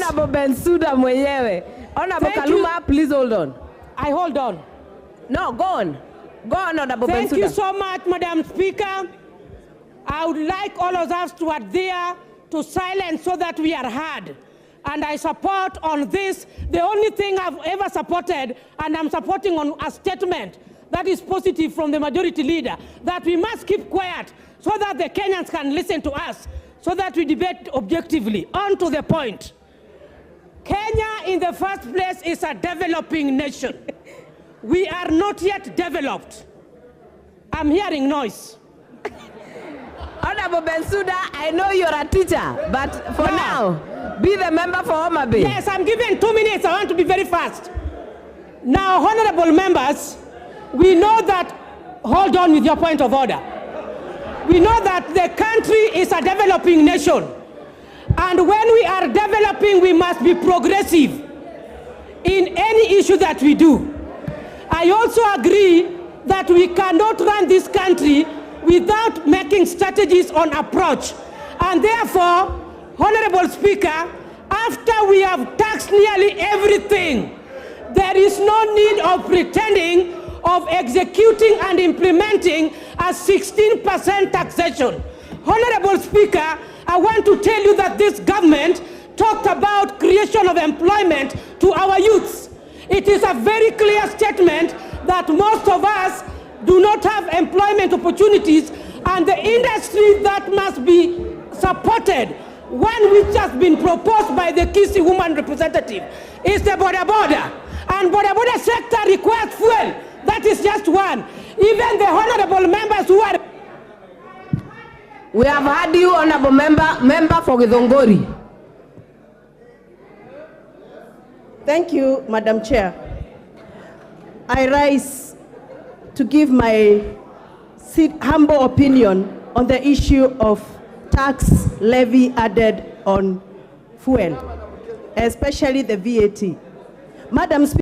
Honorable Bensuda mwenyewe. Honorable Kaluma, please hold on. I hold on. No, go on. Go on, Honorable Bensuda. Thank you so much, Madam Speaker. I would like all of us to adhere to silence so that we are heard. And I support on this, the only thing I've ever supported, and I'm supporting on a statement that is positive from the majority leader, that we must keep quiet so that the Kenyans can listen to us, so that we debate objectively. On to the point. Kenya, in the first place, is a developing nation. We are not yet developed. I'm hearing noise. Honorable Bensuda, I know you're a teacher, but for now, be the member for Homa Bay. Yes, I'm given 2 minutes. I want to be very fast. Now, honorable members, we know that, hold on with your point of order. We know that the country is a developing nation. And when we are developing, we must be progressive in any issue that we do. I also agree that we cannot run this country without making strategies on approach. And therefore, Honorable Speaker, after we have taxed nearly everything, there is no need of pretending of executing and implementing a 16% taxation. Honorable Speaker, I want to tell you that this government talked about creation of employment to our youths. It is a very clear statement that most of us do not have employment opportunities, and the industry that must be supported, one which has been proposed by the Kisii woman representative, is the border. And border sector requires fuel. That is just one. Even the honorable members who are... We have had you, honorable member for Githongori. Thank you, Madam Chair. I rise to give my humble opinion on the issue of tax levy added on fuel, especially the VAT. Madam Speaker,